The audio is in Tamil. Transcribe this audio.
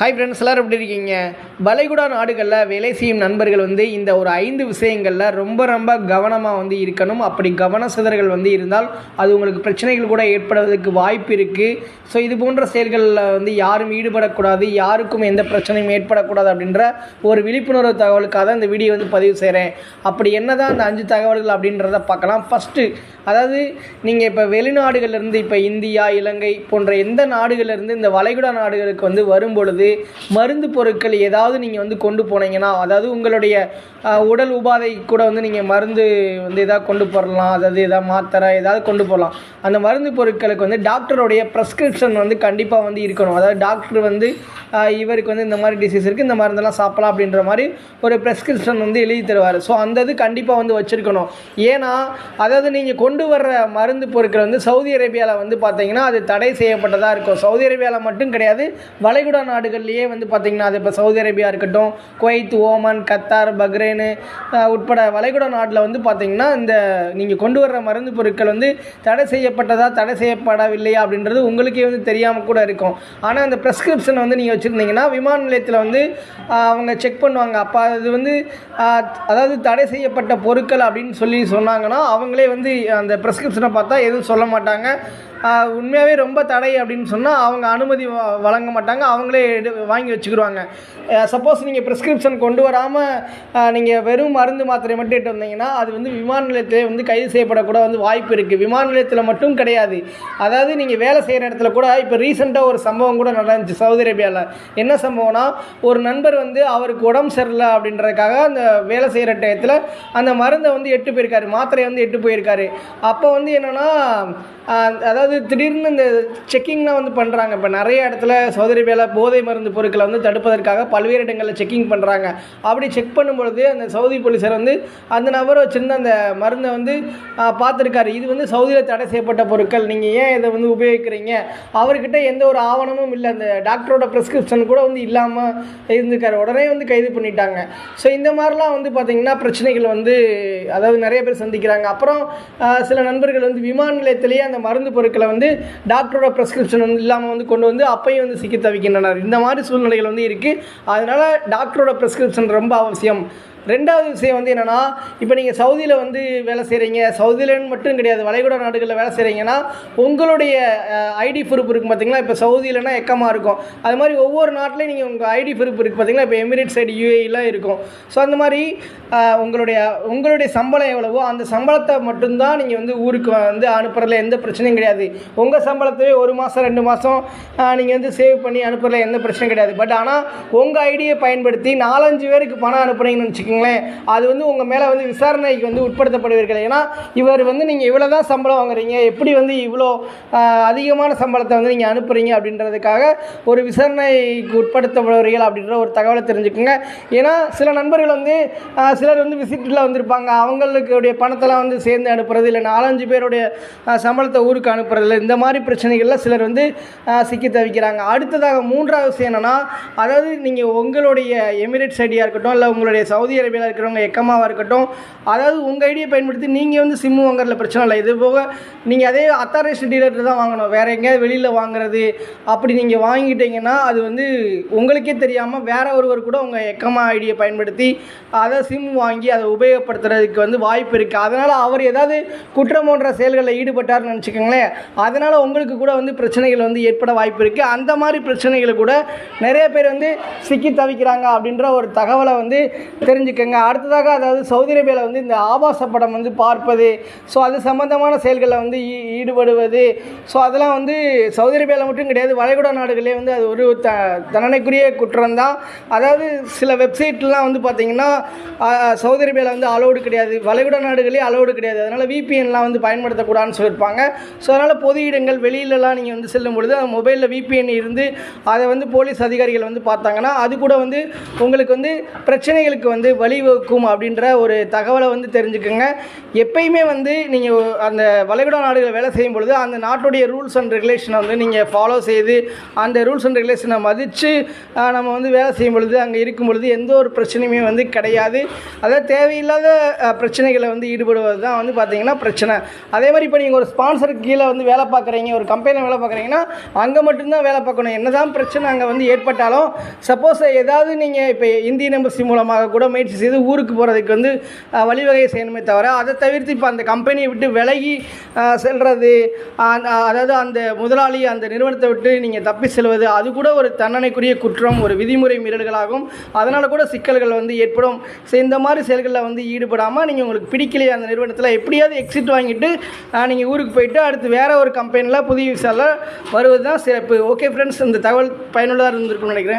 ஹாய் ஃப்ரெண்ட்ஸ், எல்லோரும் எப்படி இருக்கீங்க? வளைகுடா நாடுகளில் வேலை செய்யும் நண்பர்கள் இந்த ஒரு 5 விஷயங்களில் ரொம்ப கவனமாக இருக்கணும். அப்படி கவன சிதறல்கள் இருந்தால் அது உங்களுக்கு பிரச்சனைகள் கூட ஏற்படுவதற்கு வாய்ப்பு இருக்குது. ஸோ இது போன்ற செயல்களில் யாரும் ஈடுபடக்கூடாது, யாருக்கும் எந்த பிரச்சனையும் ஏற்படக்கூடாது அப்படின்ற ஒரு விழிப்புணர்வு தகவலுக்காக தான் இந்த வீடியோ பதிவு செய்கிறேன். அப்படி என்ன தான் அந்த 5 தகவல்கள் அப்படின்றத பார்க்கலாம். ஃபஸ்ட்டு, அதாவது நீங்கள் இப்போ வெளிநாடுகளிலிருந்து இப்போ இந்தியா, இலங்கை போன்ற எந்த நாடுகளிலிருந்து இந்த வளைகுடா நாடுகளுக்கு வரும்பொழுது மருந்து பொருட்கள் ஏதாவது நீங்கள் கொண்டு போனீங்கன்னா, அதாவது உங்களுடைய உடல் உபாதை கூட நீங்கள் மருந்து ஏதாவது கொண்டு போகலாம், அதாவது ஏதாவது மாத்திரை ஏதாவது கொண்டு போகலாம். அந்த மருந்து பொருட்களுக்கு டாக்டருடைய ப்ரெஸ்கிரிப்ஷன் கண்டிப்பாக இருக்கணும். அதாவது டாக்டர் இவருக்கு இந்த மாதிரி டிசீஸ் இருக்குது, இந்த மருந்தெல்லாம் சாப்பிடலாம் அப்படின்ற மாதிரி ஒரு ப்ரெஸ்கிரிப்ஷன் எழுதி தருவார். ஸோ அந்த இது கண்டிப்பாக வச்சுருக்கணும். ஏன்னா அதாவது நீங்கள் கொண்டு வர்ற மருந்து பொருட்கள் சவுதி அரேபியாவில் பார்த்தீங்கன்னா அது தடை செய்யப்பட்டதாக இருக்கும். சவுதி அரேபியாவில் மட்டும் கிடையாது, வளைகுடா நாடுகள்லேயே பார்த்தீங்கன்னா அது இப்போ சவுதி அரேபியா இருக்கட்டும், குவைத், ஓமன், கத்தார், பக்ரைனு உட்பட வளைகுடா நாட்டில் பார்த்தீங்கன்னா இந்த நீங்கள் கொண்டு வர்ற மருந்து பொருட்கள் தடை செய்யப்பட்டதா தடை செய்யப்படவில்லையா அப்படின்றது உங்களுக்கே தெரியாமல் கூட இருக்கும். ஆனால் அந்த ப்ரெஸ்கிரிப்ஷன் நீங்கள் வச்சுருந்தீங்கன்னா விமான நிலையத்தில் அவங்க செக் பண்ணுவாங்க. அப்போ அது அதாவது தடை செய்யப்பட்ட பொருட்கள் அப்படின்னு சொன்னாங்கன்னா அவங்களே அந்த ப்ரெஸ்கிரிப்ஷனை பார்த்தா எதுவும் சொல்ல மாட்டாங்க. உண்மையாகவே ரொம்ப தடை அப்படின்னு சொன்னால் அவங்க அனுமதி வழங்க மாட்டாங்க, அவங்களே வாங்கி வச்சுக்கிடுவாங்க. சப்போஸ் நீங்கள் ப்ரிஸ்கிரிப்ஷன் கொண்டு வராமல் நீங்கள் வெறும் மருந்து மாத்திரை மட்டும் இட்டு வந்தீங்கன்னா அது விமான நிலையத்திலே கைது செய்யப்படக்கூட வாய்ப்பு இருக்குது. விமான நிலையத்தில் மட்டும் கிடையாது, அதாவது நீங்கள் வேலை செய்கிற இடத்துல கூட. இப்போ ரீசெண்டாக ஒரு சம்பவம் கூட நடந்துச்சு சவுதி அரேபியாவில். என்ன சம்பவம்னா, ஒரு நண்பர் அவருக்கு உடம்பு சரியில்லை அப்படின்றதுக்காக அந்த வேலை செய்கிற டயத்தில் அந்த மருந்தை எட்டு போயிருக்காரு, மாத்திரையை எட்டு போயிருக்காரு. அப்போ என்னென்னா, அதாவது திடீர்னு இந்த செக்கிங்லாம் பண்ணுறாங்க. இப்போ நிறைய இடத்துல சவுதி அரேபியாவில் போதை மருந்து பொருட்களை தடுப்பதற்காக பல்வேறு இடங்களில் செக்கிங் பண்ணுறாங்க. அப்படி செக் பண்ணும்பொழுது அந்த சவுதி போலீஸார் அந்த நபரை வச்சுருந்து அந்த மருந்தை பார்த்துருக்காரு. இது சவுதியில் தடை செய்யப்பட்ட பொருட்கள், நீங்கள் ஏன் இதை உபயோகிக்கிறீங்க? அவர்கிட்ட எந்த ஒரு ஆவணமும் இல்லை, அந்த டாக்டரோட ப்ரெஸ்கிரிப்ஷன் கூட இல்லாமல் இருந்திருக்காரு. உடனே கைது பண்ணிட்டாங்க. ஸோ இந்த மாதிரிலாம் பார்த்திங்கன்னா பிரச்சனைகள் அதாவது நிறைய பேர் சந்திக்கிறாங்க. அப்புறம் சில நண்பர்கள் விமான நிலையத்திலேயே அந்த மருந்து பொருட்களை டாக்டரோட ப்ரெஸ்கிரிப்ஷன் இல்லாமல் கொண்டு அப்பையும் சிக்கி தவிக்கின்றனர். இந்த மாதிரி சூழ்நிலைகள் இருக்குது. அதனால் டாக்டரோட ப்ரெஸ்கிரிப்ஷன் ரொம்ப அவசியம். ரெண்டாவது விஷயம் என்னென்னா, இப்போ நீங்கள் சவுதியில் வேலை செய்கிறீங்க, சவுதியிலன்னு மட்டும் கிடையாது, வளைகுடா நாடுகளில் வேலை செய்கிறீங்கன்னா உங்களுடைய ஐடி ப்ரூஃப் இருக்குது பார்த்தீங்களா. இப்போ சவுதியிலனா எக்கமாக இருக்கும், அது மாதிரி ஒவ்வொரு நாட்டிலையும் நீங்கள் உங்கள் ஐடி ப்ரூஃப் இருக்குது பார்த்தீங்களா. இப்போ எமிரேட்ஸ் சைடு, யூஏஇலாம் இருக்கும். ஸோ அந்த மாதிரி உங்களுடைய சம்பளம் எவ்வளவோ அந்த சம்பளத்தை மட்டும்தான் நீங்கள் ஊருக்கு அனுப்புறதுல எந்த பிரச்சனையும் கிடையாது. உங்கள் சம்பளத்தையே 1 மாதம் 2 மாதம் நீங்கள் சேவ் பண்ணி அனுப்புறதுல எந்த பிரச்சனையும் கிடையாது. பட் ஆனால் உங்கள் ஐடியை பயன்படுத்தி 4-5 பேருக்கு பணம் அனுப்புறீங்கன்னு வச்சுக்கோங்க, அது உங்கள் மேலே விசாரணைக்கு உட்படுத்தப்படுவீர்கள். ஏன்னா இவர் நீங்கள் இவ்வளோ தான் சம்பளம் வாங்குறீங்க, எப்படி இவ்வளோ அதிகமான சம்பளத்தை நீங்கள் அனுப்புகிறீங்க அப்படின்றதுக்காக ஒரு விசாரணைக்கு உட்படுத்தப்படுவீர்கள் அப்படின்ற ஒரு தகவலை தெரிஞ்சுக்கோங்க. ஏன்னா சில நண்பர்கள் சிலர் விசிட்டில் வந்திருப்பாங்க, அவங்களுடைய பணத்தெல்லாம் சேர்ந்து அனுப்புறது இல்லை, 4-5 பேருடைய சம்பளத்தை ஊருக்கு அனுப்புறதில்லை. இந்த மாதிரி பிரச்சனைகளில் சிலர் சிக்கி தவிக்கிறாங்க. அடுத்ததாக 3வது விஷயம் என்னென்னா, அதாவது நீங்கள் உங்களுடைய எமிரேட்ஸ் ஐடியா இருக்கட்டும், இல்லை உங்களுடைய சவுதி அரேபியாவில் இருக்கிறவங்க எக்கமாவாக இருக்கட்டும், அதாவது உங்கள் ஐடியை பயன்படுத்தி நீங்கள் சிம்மு வாங்குறதுல பிரச்சனை இல்லை. இது போக நீங்கள் அதே அத்தாரைஸ்டு டீலர் தான் வாங்கணும். வேறு எங்கேயாவது வெளியில் வாங்குறது அப்படி நீங்கள் வாங்கிட்டீங்கன்னா அது உங்களுக்கே தெரியாமல் வேற ஒருவர் கூட உங்கள் எக்கமா ஐடியை பயன்படுத்தி அதை சிம் வாங்கி அதை உபயோகப்படுத்துறதுக்கு வாய்ப்பு இருக்குது. அதனால் அவர் ஏதாவது குற்றம் போன்ற செயல்களில் ஈடுபட்டார்னு நினச்சிக்கோங்களேன், அதனால் உங்களுக்கு கூட பிரச்சனைகள் ஏற்பட வாய்ப்பு இருக்குது. அந்த மாதிரி பிரச்சனைகளை கூட நிறைய பேர் சிக்கி தவிக்கிறாங்க அப்படின்ற ஒரு தகவலை தெரிஞ்சுக்கங்க. அடுத்ததாக, அதாவது சவுதி அரேபியாவில் இந்த ஆபாச படம் பார்ப்பது, ஸோ அது சம்மந்தமான செயல்களில் ஈடுபடுவது, ஸோ அதெல்லாம் சவுதி அரேபியாவில் மட்டும் கிடையாது, வளைகுடா நாடுகளே அது ஒரு தண்டனைக்குரிய குற்றம் தான். அதாவது சில வெப்சைட்லாம் பார்த்திங்கன்னா சவுதி அரேபியாவில் அலோடு கிடையாது, வளைகுடா நாடுகளே அலோடு கிடையாது. அதனால் விபிஎன்லாம் பயன்படுத்தக்கூடாதுன்னு சொல்லியிருப்பாங்க. ஸோ அதனால் பொது இடங்கள் வெளியிலலாம் நீங்கள் செல்லும் பொழுது அந்த மொபைலில் விபிஎன் இருந்து அதை போலீஸ் அதிகாரிகள் பார்த்தாங்கன்னா அது கூட உங்களுக்கு பிரச்சனைகளுக்கு வழிவகுக்கும் அப்படின்ற ஒரு தகவலை வந்து தெரிஞ்சுக்கோங்க. எப்பயுமே வந்து நீங்கள் அந்த வளைகுடா நாடுகளில் வேலை செய்யும் பொழுது அந்த நாட்டுடைய ரூல்ஸ் அண்ட் ரெகுலேஷனை வந்து நீங்கள் ஃபாலோ செய்து அந்த ரூல்ஸ் அண்ட் ரெகுலேஷனை மதித்து நம்ம வந்து வேலை செய்யும் பொழுது அங்கே இருக்கும் பொழுது எந்த ஒரு பிரச்சனையுமே வந்து கிடையாது. அதாவது தேவையில்லாத பிரச்சனைகளை வந்து ஈடுபடுவது தான் வந்து பார்த்திங்கன்னா பிரச்சனை. அதே மாதிரி இப்போ நீங்கள் ஒரு ஸ்பான்சருக்கு கீழே வந்து வேலை பார்க்குறீங்க, ஒரு கம்பெனியில் வேலை பார்க்குறீங்கன்னா அங்கே மட்டும்தான் வேலை பார்க்கணும். என்ன தான் பிரச்சனை அங்கே வந்து ஏற்பட்டாலும் சப்போஸ் ஏதாவது நீங்கள் இப்போ இந்தியன் எம்பசி மூலமாக கூட முயற்சி செய்து ஊருக்கு போகிறதுக்கு வந்து வழிவகை செய்யணுமே தவிர அதை தவிர்த்து இப்போ அந்த கம்பெனியை விட்டு விலகி செல்வது, அதாவது அந்த முதலாளி அந்த நிறுவனத்தை விட்டு நீங்கள் தப்பி செல்வது அது கூட ஒரு தண்டனைக்குரிய குற்றம், ஒரு விதிமுறை மீறல்களாகும். அதனால் கூட சிக்கல்கள் வந்து ஏற்படும். ஸோ இந்த மாதிரி செயல்களில் வந்து ஈடுபடாமல் நீங்கள் உங்களுக்கு பிடிக்கலையே அந்த நிறுவனத்தில் எப்படியாவது எக்ஸிட் வாங்கிட்டு நீங்கள் ஊருக்கு போயிட்டு அடுத்து வேறு ஒரு கம்பெனியில் புதிய விசாவில் வருவது தான் சிறப்பு. ஓகே ஃப்ரெண்ட்ஸ், இந்த தகவல் பயனுள்ளதாக இருந்திருக்கும்னு நினைக்கிறேன்.